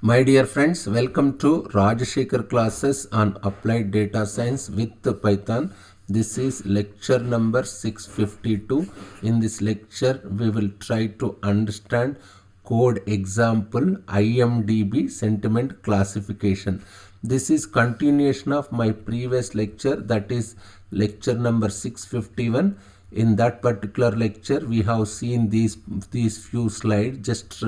My dear friends, welcome to Rajashekar classes on applied data science with Python. This is lecture number 652. In this lecture, we will try to understand code example Imdb sentiment classification. This is continuation of my previous lecture, that is lecture number 651. In that particular lecture, we have seen these few slides. Just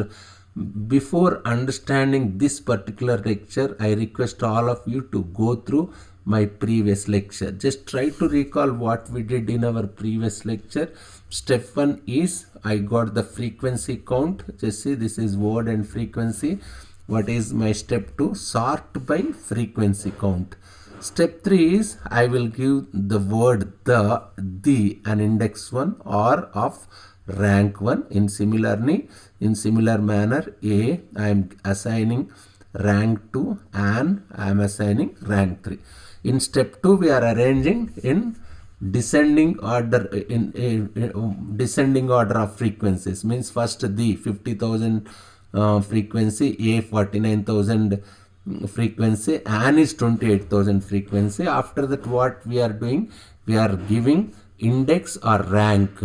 before understanding this particular lecture, I request all of you to go through my previous lecture. Just try to recall what we did in our previous lecture. Step 1 is I got the frequency count. Just see, this is word and frequency. What is my step 2? Sort by frequency count. Step 3 is I will give the word the an index 1 or of rank 1. In similar manner, I am assigning rank 2 and I am assigning rank 3. In step 2, we are arranging in descending order descending order of frequencies. Means first the 50,000 frequency, A 49,000 frequency, and is 28,000 frequency. After that, what we are doing, we are giving index or rank.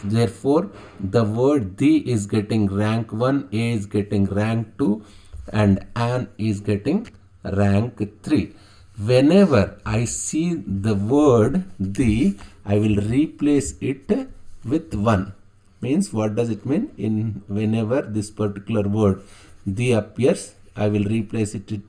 Therefore, the word the is getting rank 1, A is getting rank 2, and an is getting rank 3. Whenever I see the word the, I will replace it with 1. Means what does it mean? In whenever this particular word the appears, I will replace it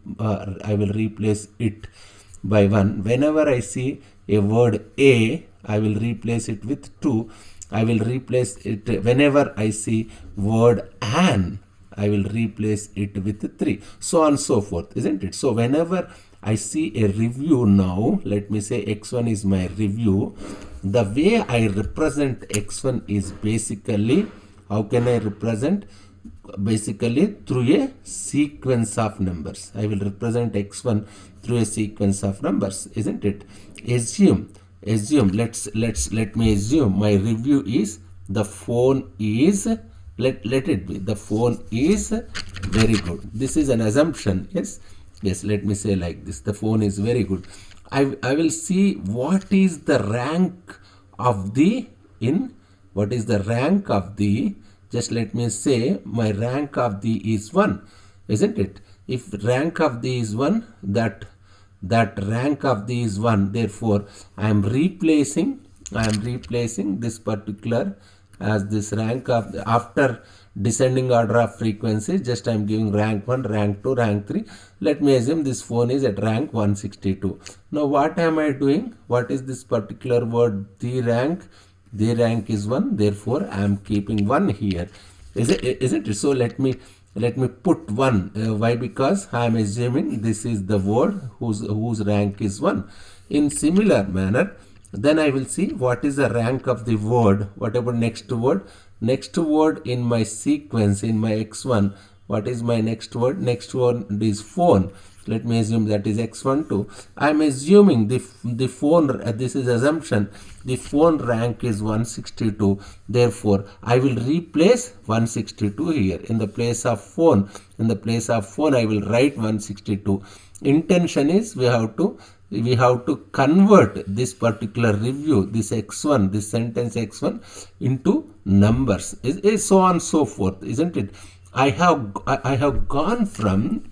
by 1. Whenever I see a word A, I will replace it with 2. I will replace it whenever I see word an, I will replace it with 3. So on and so forth, isn't it? So whenever I see a review now, let me say x1 is my review. The way I represent x1 is basically, how can I represent? Basically through a sequence of numbers. I will represent x1 through a sequence of numbers, isn't it? Let me assume my review is the phone is, let it be, the phone is very good. This is an assumption. Yes, let me say like this, the phone is very good. I will see what is the rank of the just let me say my rank of the is 1, isn't it? If rank of the is 1, that rank of the is 1, therefore I am replacing this particular as this rank of the, after descending order of frequency, just I am giving rank 1, rank 2, rank 3. Let me assume this phone is at rank 162. Now what am I doing? What is this particular word? The rank is 1, therefore I am keeping 1 here. Isn't it? So let me put 1. Why? Because I am assuming this is the word whose rank is 1. In similar manner, then I will see what is the rank of the word. What about next word? Next word in my sequence, in my x1, what is my next word? Next word is phone. Let me assume that is x1 too. I am assuming the phone, this is assumption, the phone rank is 162. Therefore, I will replace 162 here. In the place of phone, I will write 162. Intention is we have to convert this particular review, this x1, this sentence x1 into numbers. Is so on and so forth, isn't it? I have gone from,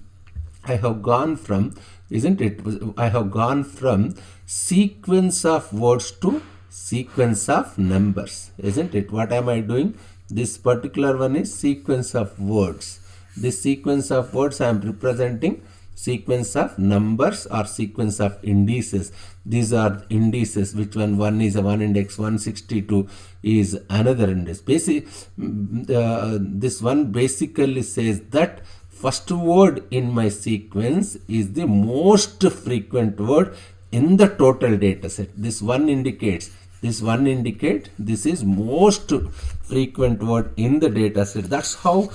isn't it? I have gone from sequence of words to sequence of numbers, isn't it? What am I doing? This particular one is sequence of words. This sequence of words I am representing sequence of numbers or sequence of indices. These are indices. Which one? One is a one index, 162 is another index. Basically, this one basically says that first word in my sequence is the most frequent word in the total data set. This one indicates this is most frequent word in the data set. That's how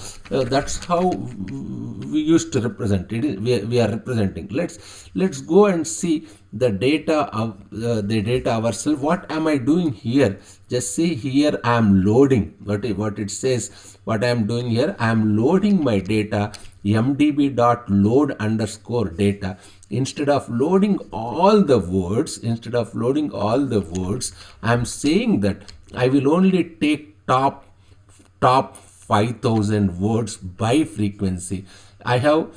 we used to represent it. We are representing. Let's go and see the data of the data ourselves. What am I doing here? Just see here, I am loading what it says. What I am doing here, I am loading my data, mdb.load underscore data. Instead of loading all the words, I am saying that I will only take top 5000 words by frequency. I have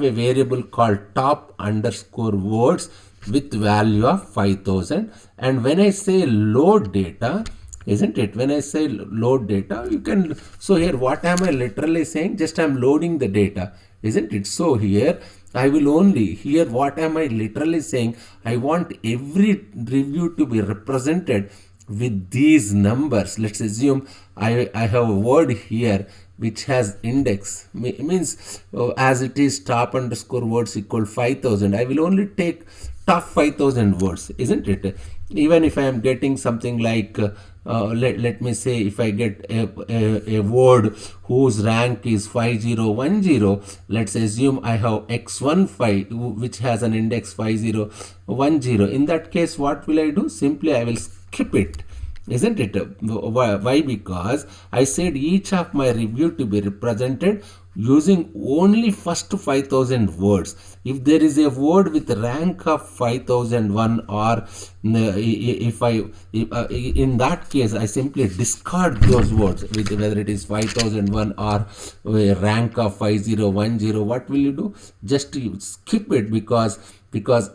a variable called top underscore words with value of 5000, and when I say load data, isn't it, when I say load data, you can, so here what am I literally saying? Just I'm loading the data, isn't it? So here I will only, here what am I literally saying? I want every review to be represented with these numbers. Let's assume I have a word here which has index, means as it is top underscore words equal 5000. I will only take top 5000 words, isn't it? Even if I am getting something like let me say, if I get a word whose rank is 5010, let's assume I have x15 which has an index 5010. In that case, what will I do? Simply I will skip it, isn't it? Why? Because I said each of my review to be represented using only first 5000 words. If there is a word with rank of 5001, or in that case I simply discard those words, with whether it is 5001 or a rank of 5010. What will you do? Just you skip it, because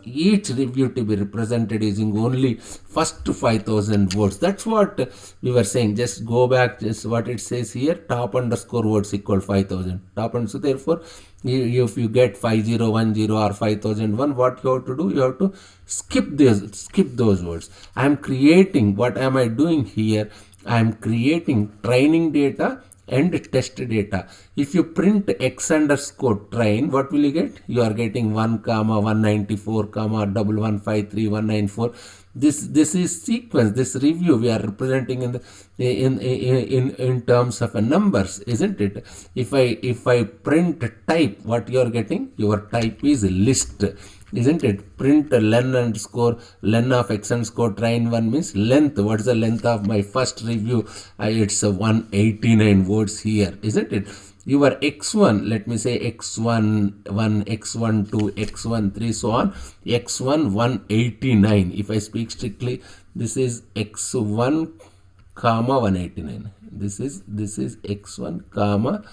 each review to be represented using only first 5000 words. That's what we were saying. Just go back, just what it says here, top underscore words equal 5000 top. And so therefore if you get 5010 or 5001, what you have to do? You have to skip those words. I am creating, what am I doing here? I am creating training data and test data. If you print x underscore train, what will you get? You are getting 1 comma 194 comma 1153 194. This is sequence. This review we are representing in terms of numbers, isn't it? If I print type, what you are getting? Your type is list, isn't it? Print len of x underscore train 1 means length. What is the length of my first review? It's 189 words here, isn't it? Your x1, let me say x1 1, x1 2, x1 3, so on. x1 189. If I speak strictly, this is x1 comma 189. This is x1 comma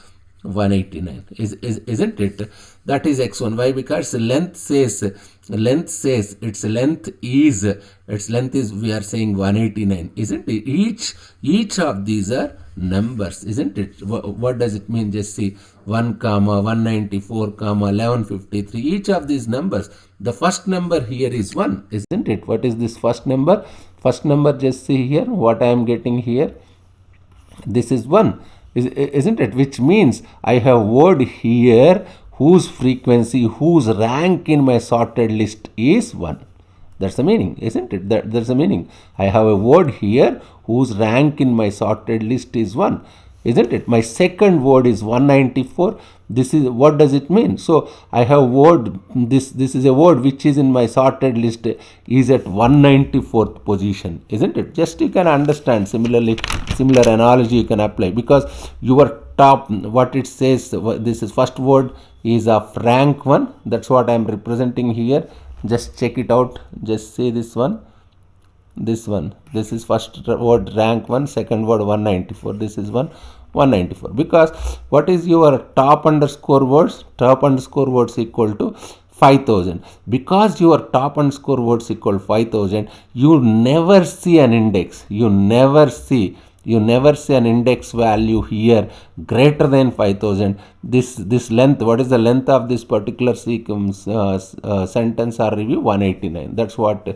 189, isn't it? That is x1. Why? Because length says its length is we are saying 189, isn't it? Each of these are numbers, isn't it? What does it mean? Just see, 1 comma 194 comma 1153. Each of these numbers, the first number here is 1, isn't it? What is this first number? First number, just see here what I am getting here. This is 1, isn't it? Which means I have word here whose frequency, whose rank in my sorted list is 1. That's the meaning, isn't it? That's the meaning. I have a word here whose rank in my sorted list is 1, isn't it? My second word is 194. This is, what does it mean? So I have word, this is a word which is in my sorted list is at 194th position, isn't it? Just you can understand. Similar analogy you can apply, because your top, what it says, this is first word is of rank 1. That's what I am representing here. Just check it out. Just say this one. This is first word rank 1, second word 194. This is 194. Because what is your top underscore words? Top underscore words equal to 5000. Because your top underscore words equal 5000, you never see an index. You never see an index value here greater than 5000. This length, what is the length of this particular sentence or review? 189. That's what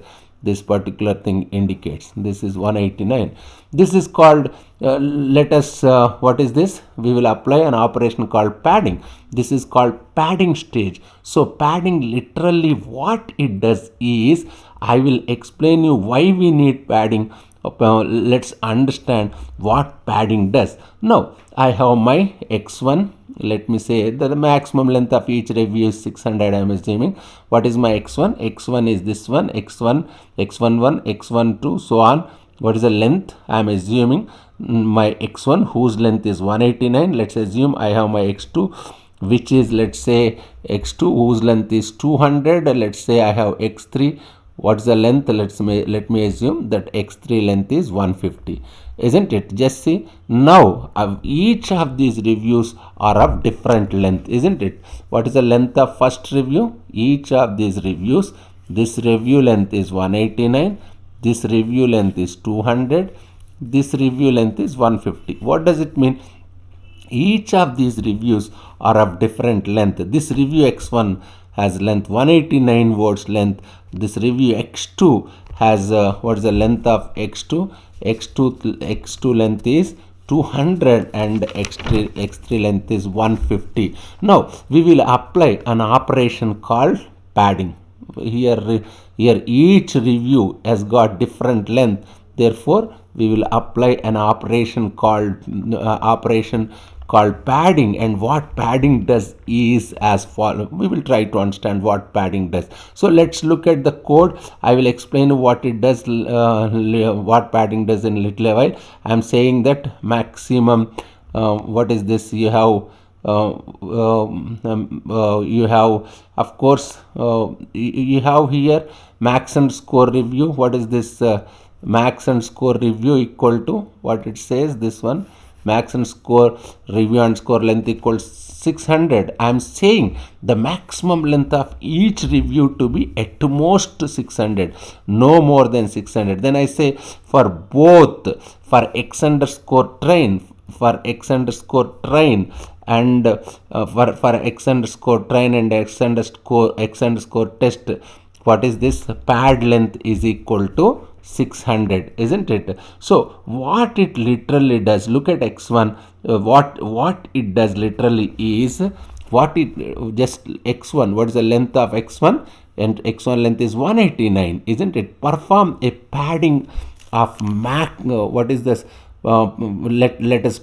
this particular thing indicates. This is 189. This is called, what is this? We will apply an operation called padding. This is called padding stage. So padding, literally what it does is, I will explain you why we need padding let's understand what padding does. Now I have my x1. Let me say that the maximum length of each review is 600. I am assuming. What is my x1? x1 is this one, x1, x11, x12, so on. What is the length? I am assuming my x1 whose length is 189. Let's assume I have my x2 which is, let's say, x2 whose length is 200. Let's say I have x3. What's the length? Let me assume that x3 length is 150, isn't it? Just see, now each of these reviews are of different length, isn't it? What is the length of first review? Each of these reviews, this review length is 189, this review length is 200, this review length is 150. What does it mean? Each of these reviews are of different length. This review x1 has length 189 words length. This review x2 has what is the length of x2? x2 length is 200 and x3 length is 150. Now we will apply an operation called padding. Here each review has got different length. Therefore, we will apply an operation called padding, and what padding does is as follows. We will try to understand what padding does. So let's look at the code. I will explain what it does, what padding does in a little while. I am saying that maximum, what is this? You have of course you have here max and score review. What is this? Max and score review equal to what it says, this one, max and score review and score length equals 600. I am saying the maximum length of each review to be at most 600, no more than 600. Then I say for both, for x underscore train, for x underscore train and for x underscore train and x underscore test, what is this? Pad length is equal to 600, isn't it? So what it literally does, look at x1. What it does literally is, just x1, what is the length of x1? And x1 length is 189, isn't it? Perform a padding of what is this? Let us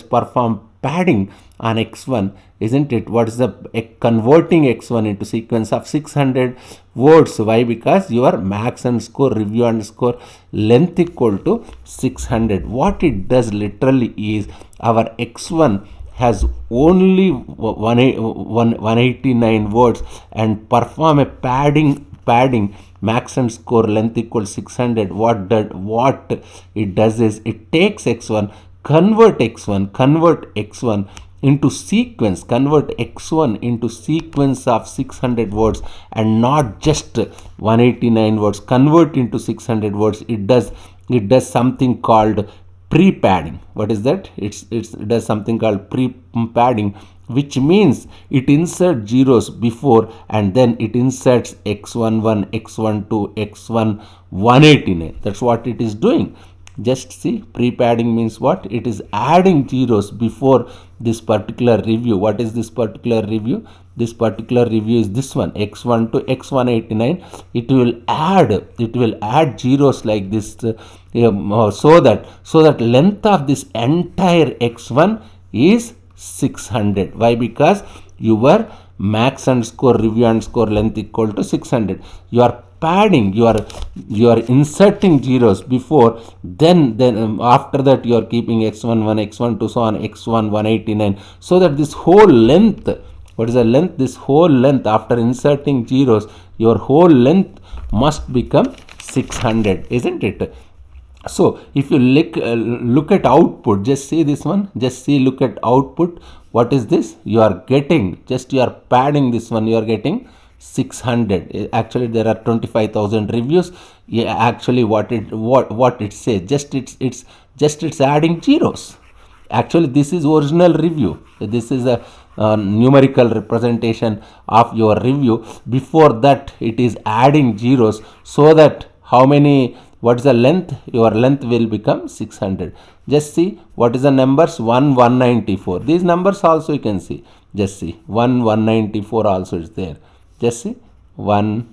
perform padding on x1, isn't it? What is the converting x1 into sequence of 600 words? Why? Because your max and score review and score length equal to 600. What it does literally is, our x1 has only 189 words, and perform a padding max and score length equals 600. What it does is, it takes x1, convert x1 into sequence, convert x1 into sequence of 600 words, and not just 189 words, convert into 600 words. It does something called pre-padding. What is that? It does something called pre-padding, which means it inserts zeros before and then it inserts x11, x12, x1, 189. That's what it is doing. Just see, pre-padding means what? It is adding zeros before this particular review. What is this particular review? This particular review is this one, x1 to x189. It will add zeros like this, so that length of this entire x1 is 600. Why? Because your max and score review and score length equal to 600. You are padding, you are inserting zeros before, then after that you are keeping x11, x12, so on, x1, 189, so that this whole length, what is the length? This whole length, after inserting zeros, your whole length must become 600, isn't it? So if you look at output, just see this one, look at output. What is this? You are getting, you are padding this one, you are getting 600. Actually there are 25,000 reviews. Yeah, actually what it says, it's adding zeros. Actually this is original review. This is a numerical representation of your review. Before that it is adding zeros, so that how many, what is the length? Your length will become 600. Just see, what is the numbers? 194. These numbers also you can see. Just see, 194 also is there. Just see, 1,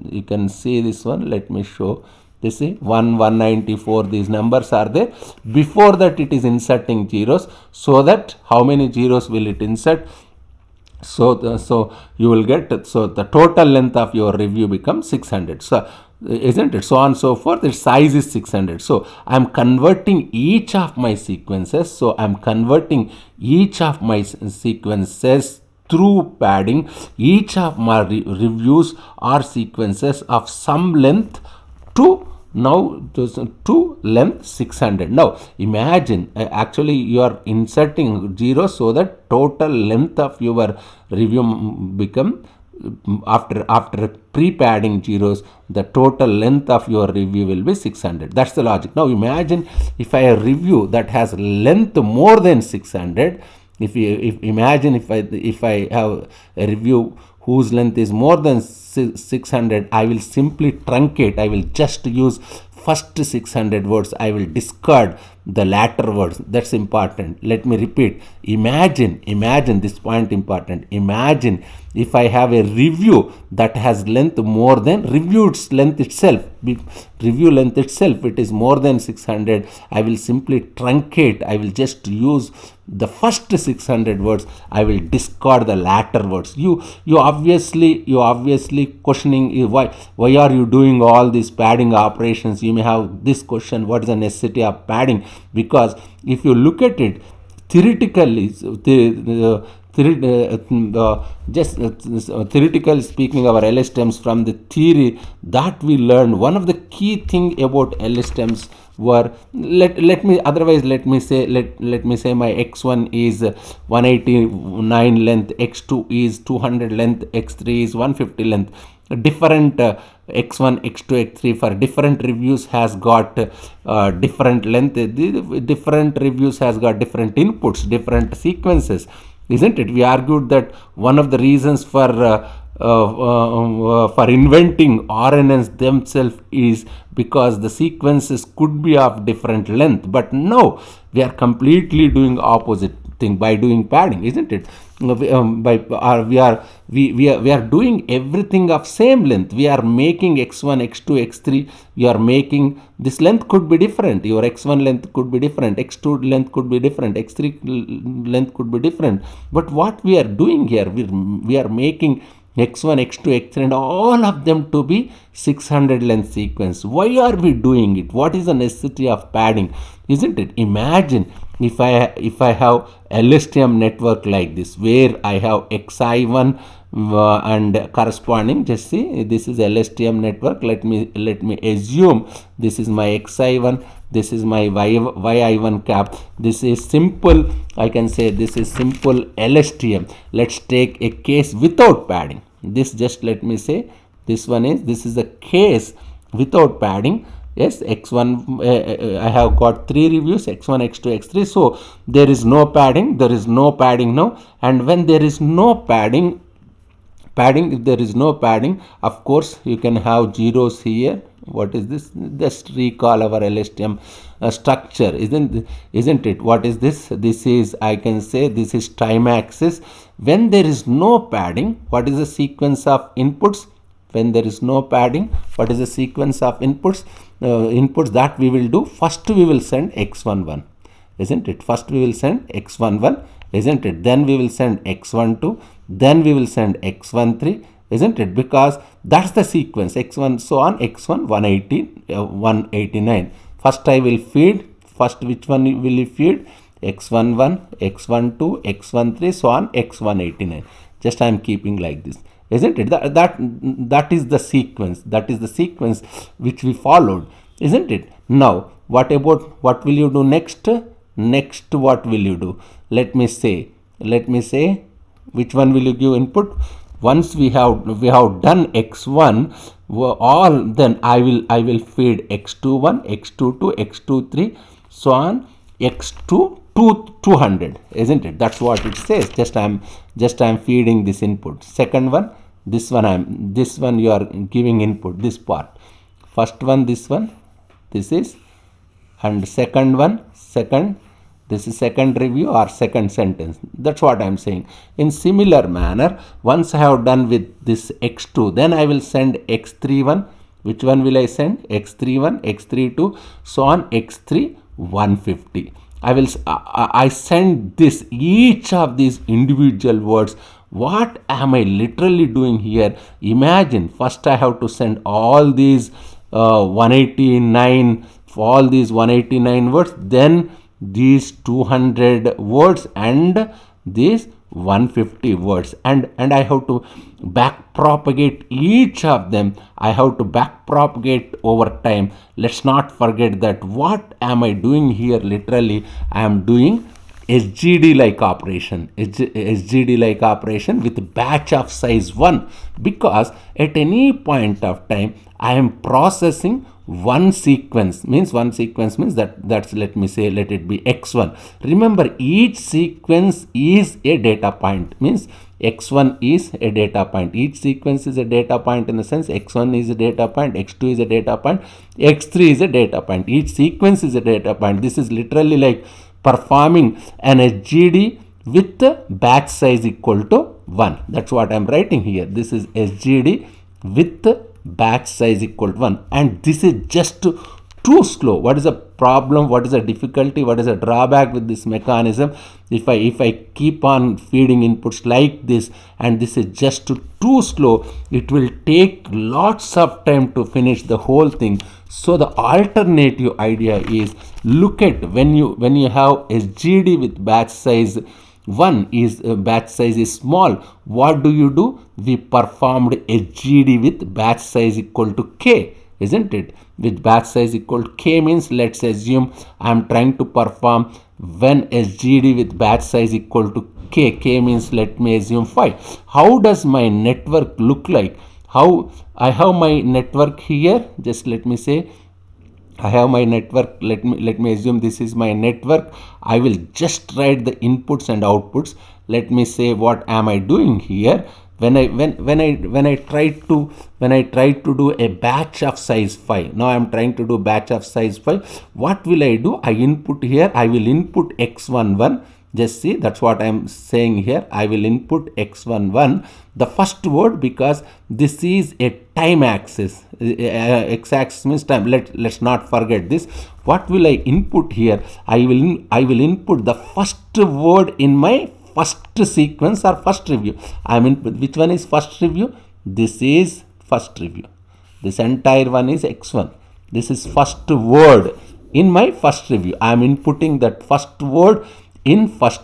you can see this one. Let me show This is 1, 194, these numbers are there. Before that it is inserting zeros, so that how many zeros will it insert? So you will get, so the total length of your review becomes 600. So isn't it? So on and so forth. Its size is 600. So I am converting each of my sequences. So I am converting each of my sequences through padding. Each of my reviews or sequences of some length to now to length 600. Now imagine, actually you are inserting 0 so that total length of your review become, after pre-padding zeros, the total length of your review will be 600. That's the logic. Now imagine if I have a review that has length more than 600. Imagine if I have a review whose length is more than 600, I will simply truncate. I will just use first 600 words. I will discard the latter words. That's important. Let me repeat. Imagine this point important. Imagine if I have a review that has length more than review length itself, it is more than 600. I will simply truncate. I will just use the first 600 words. I will discard the latter words. You obviously questioning why are you doing all these padding operations? You may have this question: what is the necessity of padding? Because if you look at it theoretically, theoretically speaking, our LSTMs, from the theory that we learned, one of the key thing about LSTMs were, let me say my x1 is 189 length, x2 is 200 length, x3 is 150 length. Different x1, x2, x3 for different reviews has got different length. Different reviews has got different inputs, different sequences, isn't it? We argued that one of the reasons for inventing RNNs themselves is because the sequences could be of different length. But now we are completely doing opposite thing by doing padding, isn't it? We are doing everything of same length. We are making x1, x2, x3. You are making this length could be different. Your x1 length could be different, x2 length could be different, x3 length could be different. But what we are doing here, we are making x1, x2, x3 and all of them to be 600 length sequence. Why are we doing it? What is the necessity of padding, isn't it? Imagine if I have LSTM network like this, where I have xi1 and corresponding, just see, this is LSTM network. Let me assume this is my xi1, this is my yi1 cap. This is simple, I can say this is simple LSTM. Let's take a case without padding. This, just let me say, this is a case without padding. Yes, x1, I have got 3 reviews, x1, x2, x3. So there is no padding. There is no padding now. And when there is no padding, if there is no padding, of course you can have zeros here. What is this? Just recall our LSTM structure, isn't it? What is this? This is, I can say, this is time axis. When there is no padding, what is the sequence of inputs? When there is no padding, what is the sequence of inputs? Inputs that we will do, first we will send x11, isn't it? First we will send x11, isn't it? Then we will send x12, then we will send x13, isn't it? Because that's the sequence, x1, so on, x1, 189. First I will feed, first which one will you feed? x11, x12, x13, so on, x189. Just I am keeping like this, isn't it? That is the sequence. That is the sequence which we followed, isn't it? Now, what will you do next? Next, what will you do? Let me say, which one will you give input? Once we have done x1 all, then I will feed x21, x22, x23, so on, x2 to 200, isn't it? That's what it says. Just I'm feeding this input. Second one, this one you are giving input, this part. First one, this is, and second one, this is second review or second sentence. That's what I'm saying. In similar manner, once I have done with this x2, then I will send x31, Which one will I send? X31, X32, so on X3 150. I send this, each of these individual words. What am I literally doing here? Imagine, first I have to send all these 189, all these 189 words, then these 200 words and these 150 words, and I have to back propagate each of them. I have to back propagate over time. Let's not forget that. What am I doing here? Literally, I am doing SGD like operation, SGD like operation with batch of size 1, because at any point of time I am processing one sequence. Means that's, let me say, let it be x1. Remember, each sequence is a data point. Means x1 is a data point. Each sequence is a data point, in the sense x1 is a data point, x2 is a data point, x3 is a data point. Each sequence is a data point. This is literally like performing an SGD with batch size equal to 1. That's what I'm writing here. This is SGD with batch size equal to 1, and this is just too slow. What is the problem? What is the difficulty? What is the drawback with this mechanism? If I keep on feeding inputs like this, and this is just too slow, it will take lots of time to finish the whole thing. So the alternative idea is, look at when you have SGD with batch size 1 is batch size is small. What do? We performed SGD with batch size equal to k, isn't it? With batch size equal to k means, let's assume I am trying to perform when SGD with batch size equal to k. K means, let me assume 5. How does my network look like? How I have my network here? Just let me say, I have my network. Let me assume this is my network. I will just write the inputs and outputs. Let me say, what am I doing here? When I try to do a batch of size 5. Now I am trying to do batch of size 5. What will I do? I input here. I will input x11. Just see, that's what I am saying here. I will input x11, the first word, because this is a time axis. X-axis means time. Let's not forget this. What will I input here? I will input the first word in my first sequence or first review. Which one is first review? This is first review. This entire one is x1. This is first word in my first review. I am inputting that first word in first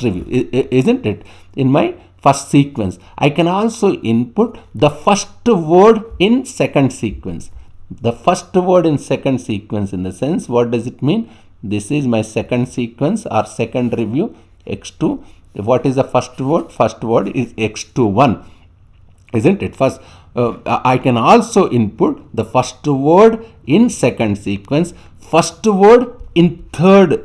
review, isn't it? In my first sequence. I can also input the first word in second sequence. The first word in second sequence, in the sense, what does it mean? This is my second sequence or second review, x2. What is the first word? First word is x21, isn't it? First, I can also input the first word in second sequence, first word in third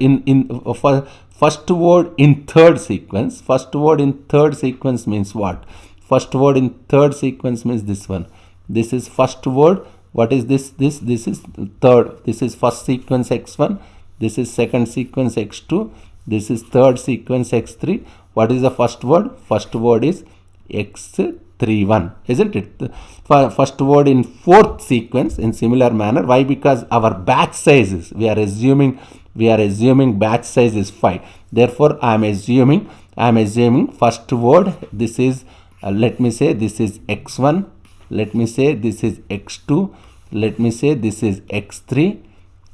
first word in third sequence. First word in third sequence means what? First word in third sequence means this one. This is first word. What is this? This is third. This is first sequence x1. This is second sequence x2. This is third sequence x3. What is the first word? First word is x31, isn't it? First word in fourth sequence in similar manner. Why? Because our batch sizes, we are assuming batch size is 5. Therefore, I am assuming first word. This is let me say this is x1. Let me say this is x2. Let me say this is x3.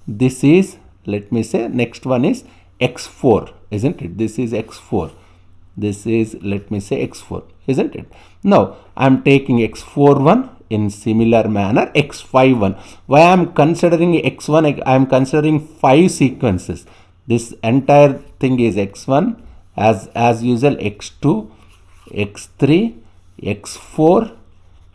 This is, let me say, next one is x4, isn't it? This is x4. This is, let me say, x4, isn't it? Now I am taking x41 in similar manner, x51. Why I am considering x1? I am considering 5 sequences. This entire thing is x1, as usual, x2, x3, x4.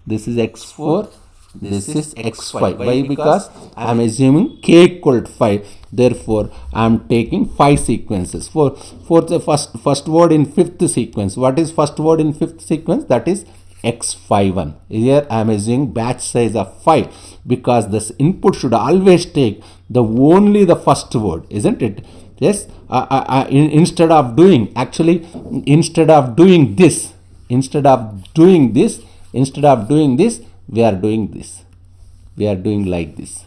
This is x4. This is x5. Why? Because I am assuming k equal to 5. Therefore, I am taking 5 sequences. For the first word in fifth sequence. What is first word in fifth sequence? That is x51. Here I am assuming batch size of 5, because this input should always take only the first word, isn't it? Yes. Instead of doing this, we are doing this. we are doing like this.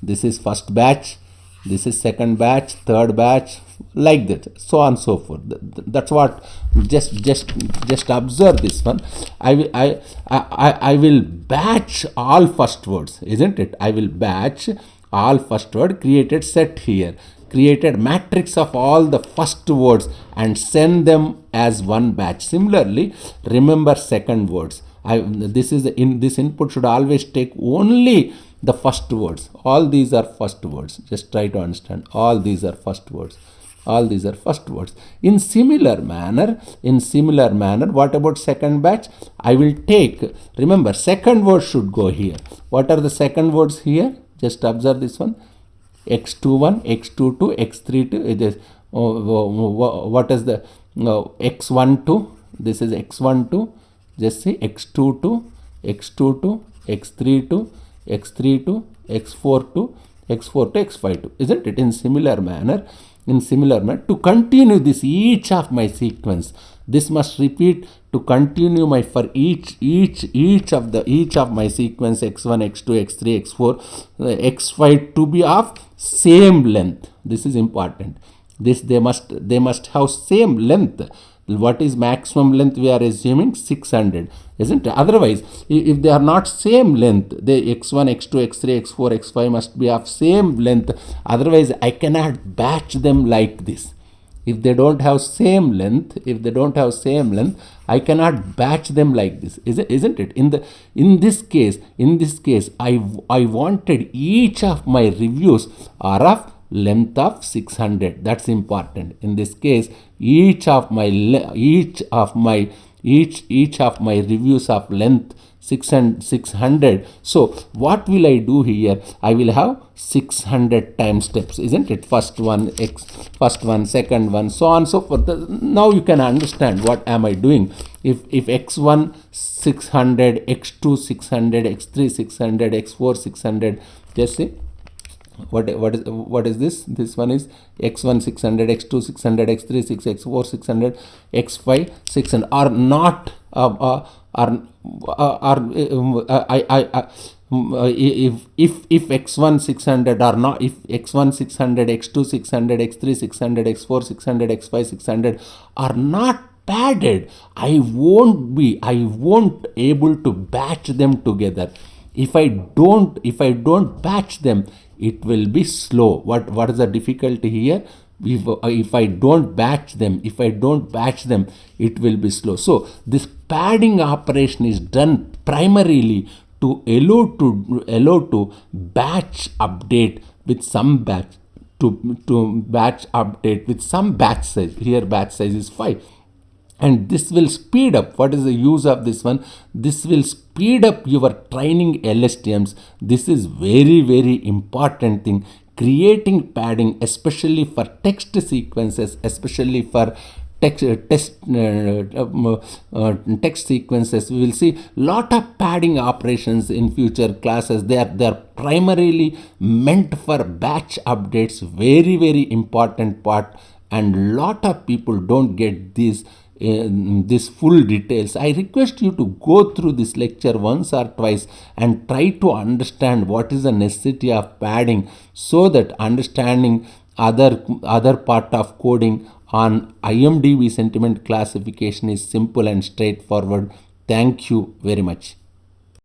This is first batch, this is second batch, third batch, like that, so on and so forth. That's what, just observe this one. I will batch all first words, isn't it? I will batch all first word, created set here, created matrix of all the first words and send them as one batch. Similarly, remember second words. This is in this input should always take only the first words. All these are first words. Just try to understand. All these are first words. All these are first words. In similar manner, what about second batch? I will take, remember, second word should go here. What are the second words here? Just observe this one. X21, X22, X32. It is, what is the X12? This is X12. Just see X22, X22, X32, X32, X42, X42, X52. Isn't it? In similar manner, to continue this each of my sequence, this must repeat to continue my for each of my sequence X1, X2, X3, X4, X5 to be of same length. This is important. This they must have same length. What is maximum length? We are assuming 600, isn't it? Otherwise, if they are not same length, the X1, X2, X3, X4, X5 must be of same length. Otherwise, I cannot batch them like this. If they don't have same length, I cannot batch them like this, isn't it? In this case, I wanted each of my reviews are of length of 600. That's important. In this case, each of my reviews of length 600. So what will I do here? I will have 600 time steps, isn't it? First one, second one, so on so forth. Now you can understand what am I doing. If X1 600, X2 600, X3 600, X4 600, just see what is this? This one is X1 600, X2 600, X3 600, X4 600, X5 600 are not if X1 600 are not, if X1 600, X2 600, X3 600, X4 600, X5 600 are not padded, I won't able to batch them together. If I don't batch them, it will be slow. What is the difficulty here? If I don't batch them, it will be slow. So this padding operation is done primarily to allow to batch update with some batch size. Here batch size is 5. And this will speed up. What is the use of this one? This will speed up your training LSTMs. This is very, very important thing. Creating padding, especially for text sequences, especially for text sequences, we will see lot of padding operations in future classes. They are primarily meant for batch updates. Very, very important part, and lot of people don't get this full details. I request you to go through this lecture once or twice and try to understand what is the necessity of padding, so that understanding other part of coding on IMDb sentiment classification is simple and straightforward. Thank you very much.